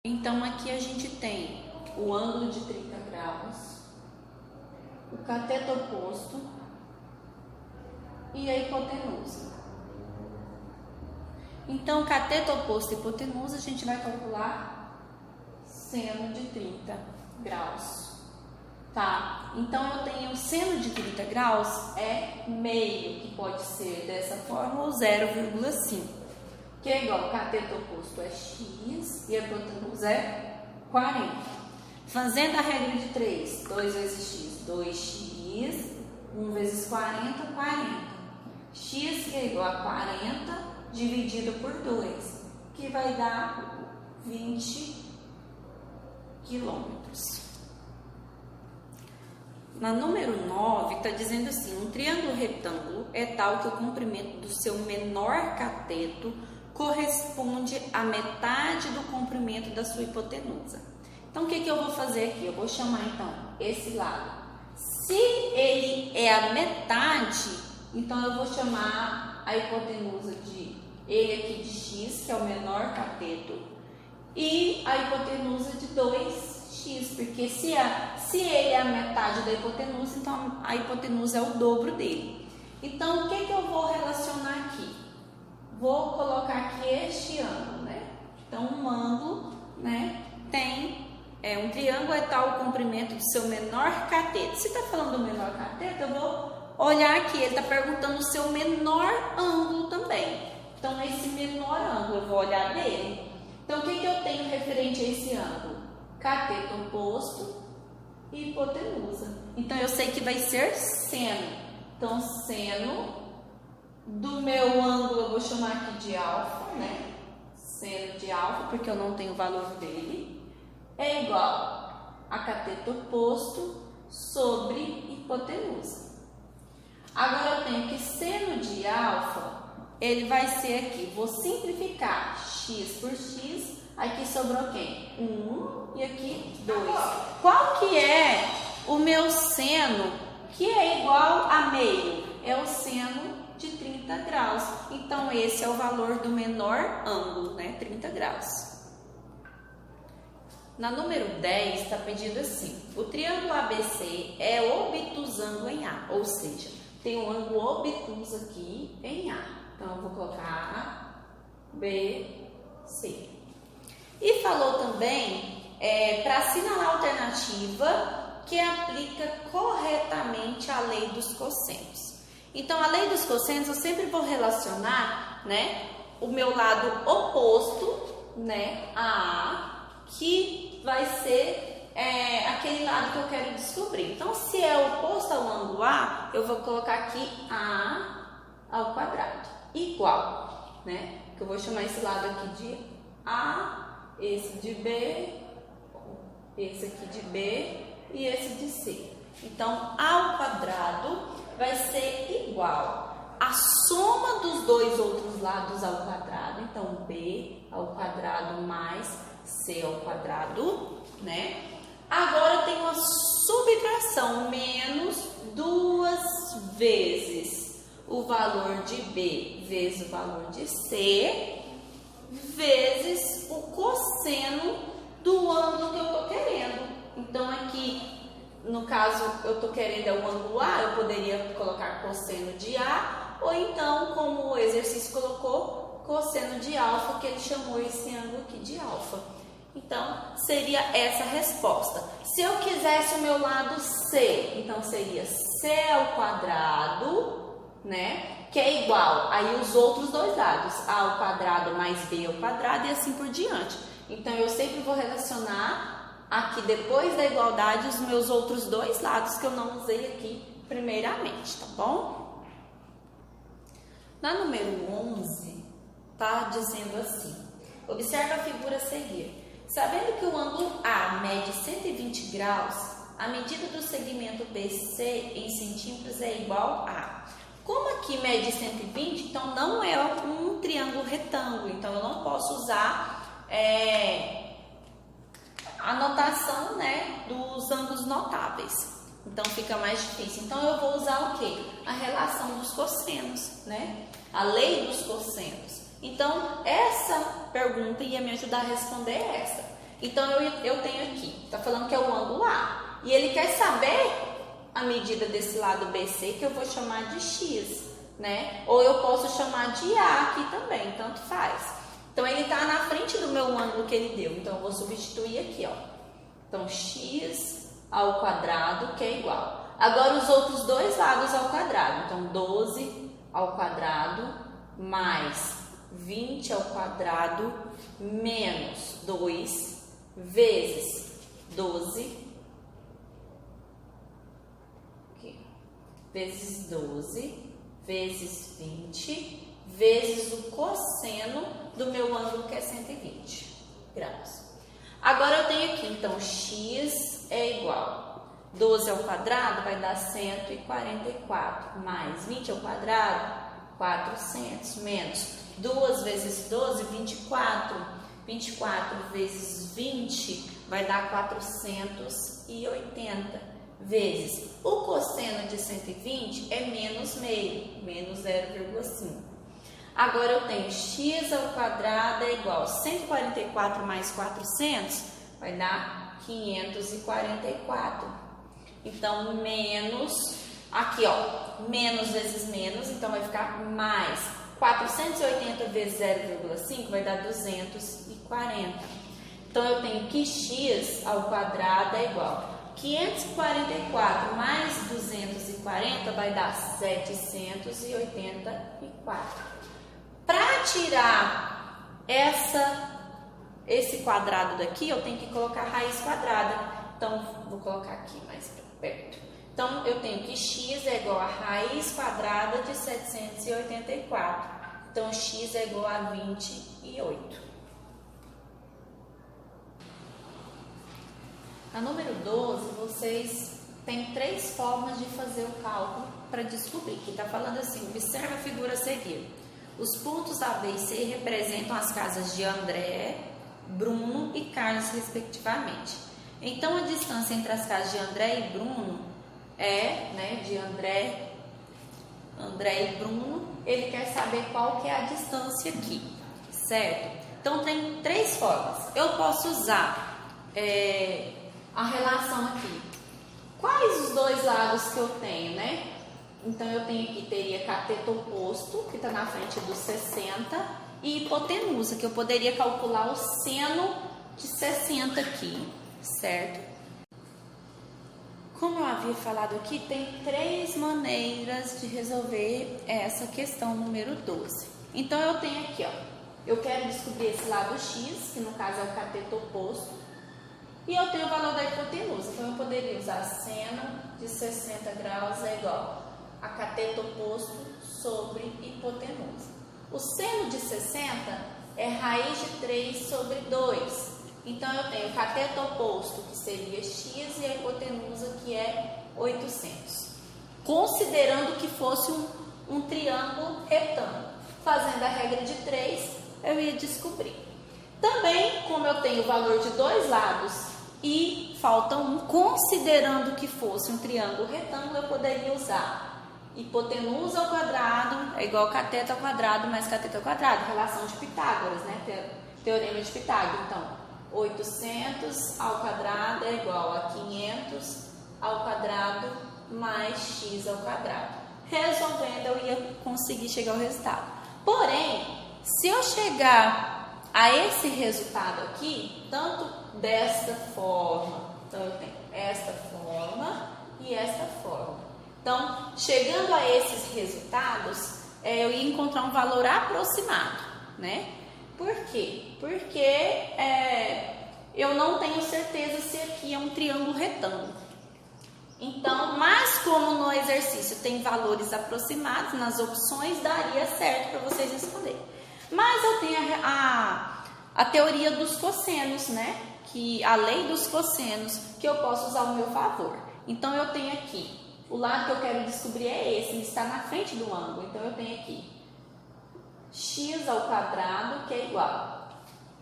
Então, aqui a gente tem o ângulo de 30 graus, o cateto oposto e a hipotenusa. Então, cateto oposto e hipotenusa, a gente vai calcular seno de 30 graus, tá? Então, eu tenho seno de 30 graus é meio, que pode ser dessa forma, ou 0,5. Que é igual, o cateto oposto é x e a hipotenusa é 40. Fazendo a regra de 3, 2 vezes x, 2x, 1 vezes 40, 40. X que é igual a 40 dividido por 2, que vai dar 20 quilômetros. Na número 9, está dizendo assim, um triângulo retângulo é tal que o comprimento do seu menor cateto corresponde à metade do comprimento da sua hipotenusa. Então, o que eu vou fazer aqui? Eu vou chamar, então, esse lado. Se ele é a metade, então eu vou chamar a hipotenusa de ele aqui de x, que é o menor cateto, e a hipotenusa de 2x, porque se ele é a metade da hipotenusa, então a hipotenusa é o dobro dele. Então, o que eu vou relacionar aqui? Vou colocar aqui este ângulo, né? Então, um ângulo, né, tem um triângulo é tal o comprimento do seu menor cateto. Se está falando do menor cateto, eu vou olhar aqui. Ele está perguntando o seu menor ângulo também. Então, esse menor ângulo, eu vou olhar dele. Então, o que eu tenho referente a esse ângulo? Cateto oposto e hipotenusa. Então, eu sei que vai ser seno. Então, seno do meu ângulo, eu vou chamar aqui de alfa, né? Seno de alfa, porque eu não tenho o valor dele, é igual a cateto oposto sobre hipotenusa. Agora, eu tenho que seno de alfa, ele vai ser aqui, vou simplificar x por x, aqui sobrou quem? 1 e aqui 2. Qual que é o meu seno que é igual a meio? É o seno de 30 graus. Então, esse é o valor do menor ângulo, né? 30 graus. Na número 10, está pedido assim, o triângulo ABC é obtusângulo em A, ou seja, tem um ângulo obtuso aqui em A. Então, eu vou colocar A, B, C. E falou também, para assinalar a alternativa que aplica corretamente a lei dos cossenos. Então, a lei dos cossenos, eu sempre vou relacionar, né, o meu lado oposto, né, a A, que vai ser aquele lado que eu quero descobrir. Então, se é oposto ao ângulo A, eu vou colocar aqui A ao quadrado, igual, né, que eu vou chamar esse lado aqui de A, esse de B, esse aqui de B e esse de C. Então, A ao quadrado vai ser igual a soma dos dois outros lados ao quadrado. Então, B ao quadrado mais C ao quadrado, né? Agora, eu tenho uma subtração, menos 2 vezes o valor de B vezes o valor de C, vezes o cosseno do ângulo que eu estou querendo. Então, aqui, no caso, eu estou querendo o ângulo A, eu poderia colocar cosseno de A, ou então, como o exercício colocou, cosseno de alfa, que ele chamou esse ângulo aqui de alfa. Então, seria essa a resposta. Se eu quisesse o meu lado C, então seria C ao quadrado, né? Que é igual, aí os outros dois lados, A ao quadrado mais B ao quadrado e assim por diante. Então, eu sempre vou relacionar aqui, depois da igualdade, os meus outros dois lados que eu não usei aqui primeiramente, tá bom? Na número 11, tá dizendo assim, observe a figura a seguir. Sabendo que o ângulo A mede 120 graus, a medida do segmento BC em centímetros é igual a... Como aqui mede 120, então não é um triângulo retângulo, então eu não posso usar a notação, né, dos ângulos notáveis. Então fica mais difícil. Então eu vou usar o quê? A relação dos cossenos, né? A lei dos cossenos. Então essa pergunta ia me ajudar a responder essa. Então, eu tenho aqui, está falando que é o ângulo A. E ele quer saber a medida desse lado BC, que eu vou chamar de X, né? Ou eu posso chamar de A aqui também, tanto faz. Então, ele está na frente do meu ângulo que ele deu. Então, eu vou substituir aqui, ó. Então, X ao quadrado, que é igual. Agora, os outros dois lados ao quadrado. Então, 12 ao quadrado mais 20 ao quadrado menos 2 vezes 12 aqui, vezes 12 vezes 20 vezes o cosseno do meu ângulo, que é 120 graus. Agora eu tenho aqui, então, x é igual 12 ao quadrado vai dar 144 mais 20 ao quadrado 400 menos 2 vezes 12, 24. 24 vezes 20 vai dar 480 vezes o cosseno de 120 é menos meio, menos 0,5. Agora eu tenho x ao quadrado é igual a 144 mais 400 vai dar 544. Então, menos, aqui ó, menos vezes menos, então vai ficar mais 480 vezes 0,5 vai dar 240. Então, eu tenho que x ao quadrado é igual a 544 mais 240 vai dar 784. Para tirar esse quadrado daqui, eu tenho que colocar raiz quadrada. Então, vou colocar aqui mais perto. Então, eu tenho que x é igual a raiz quadrada de 784. Então, x é igual a 28. Na número 12, vocês têm 3 formas de fazer o cálculo para descobrir. Que está falando assim, observa a figura a seguir. Os pontos A, B e C representam as casas de André, Bruno e Carlos, respectivamente. Então, a distância entre as casas de André e Bruno é, né, de André e Bruno, ele quer saber qual que é a distância aqui, certo? Então, tem 3 formas. Eu posso usar a relação aqui. Quais os dois lados que eu tenho, né? Então, eu tenho aqui, teria cateto oposto, que está na frente dos 60, e hipotenusa, que eu poderia calcular o seno de 60 aqui, certo? Como eu havia falado aqui, tem 3 maneiras de resolver essa questão número 12. Então, eu tenho aqui, ó, eu quero descobrir esse lado x, que no caso é o cateto oposto, e eu tenho o valor da hipotenusa. Então, eu poderia usar seno de 60 graus é igual a cateto oposto sobre hipotenusa. O seno de 60 é raiz de 3 sobre 2. Então, eu tenho o cateto oposto, que seria x, e a hipotenusa, que é 800. Considerando que fosse um triângulo retângulo. Fazendo a regra de 3, eu ia descobrir. Também, como eu tenho o valor de 2 lados e falta 1, considerando que fosse um triângulo retângulo, eu poderia usar hipotenusa ao quadrado é igual a cateto ao quadrado mais cateto ao quadrado, relação de Pitágoras, né? Teorema de Pitágoras. Então, 800 ao quadrado é igual a 500 ao quadrado mais x ao quadrado. Resolvendo, eu ia conseguir chegar ao resultado. Porém, se eu chegar a esse resultado aqui, tanto desta forma, então eu tenho esta forma e esta forma. Então, chegando a esses resultados, eu ia encontrar um valor aproximado, né? Por quê? Porque eu não tenho certeza se aqui é um triângulo retângulo. Então, mas como no exercício tem valores aproximados, nas opções daria certo para vocês responderem. Mas eu tenho a teoria dos cossenos, né? Que a lei dos cossenos, que eu posso usar ao meu favor. Então, eu tenho aqui, o lado que eu quero descobrir é esse, ele está na frente do ângulo. Então, eu tenho aqui x ao quadrado, que é igual.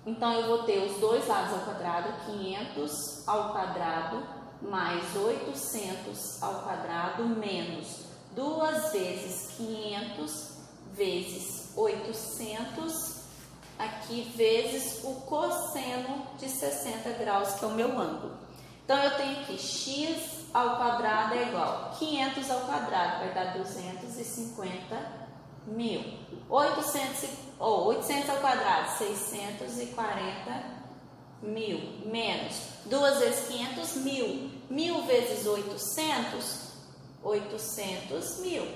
Então, eu vou ter os dois lados ao quadrado, 500 ao quadrado mais 800 ao quadrado menos 2 vezes 500 vezes 800 aqui vezes o cosseno de 60 graus, que é o meu ângulo. Então, eu tenho aqui x ao quadrado é igual a 500 ao quadrado, vai dar 250 mil. 800 ao quadrado, 640 mil. Menos 2 vezes 500, 1000. 1000 vezes 800, 800 mil.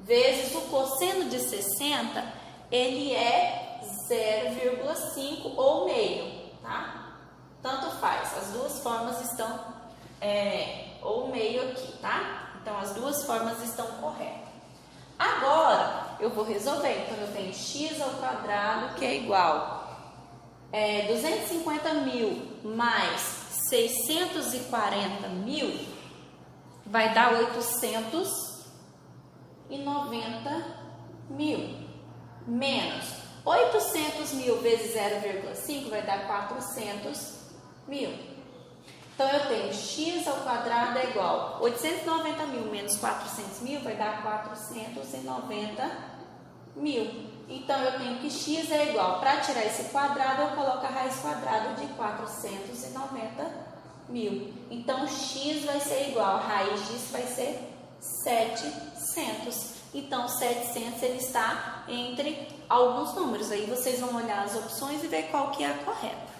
Vezes o cosseno de 60, ele é 0,5 ou meio, tá? Tanto faz, as duas formas estão ou meio aqui, tá? Então, as duas formas estão corretas. Agora, eu vou resolver. Então, eu tenho x ao quadrado, que é igual 250 mil mais 640 mil, vai dar 890 mil. Menos 800 mil vezes 0,5 vai dar 400 mil. Então, eu tenho x ao quadrado é igual a 890 mil menos 400 mil vai dar 490 mil. Então, eu tenho que x é igual, para tirar esse quadrado, eu coloco a raiz quadrada de 490 mil. Então, x vai ser igual, a raiz disso vai ser 700. Então, 700 ele está entre alguns números. Aí vocês vão olhar as opções e ver qual que é a correta.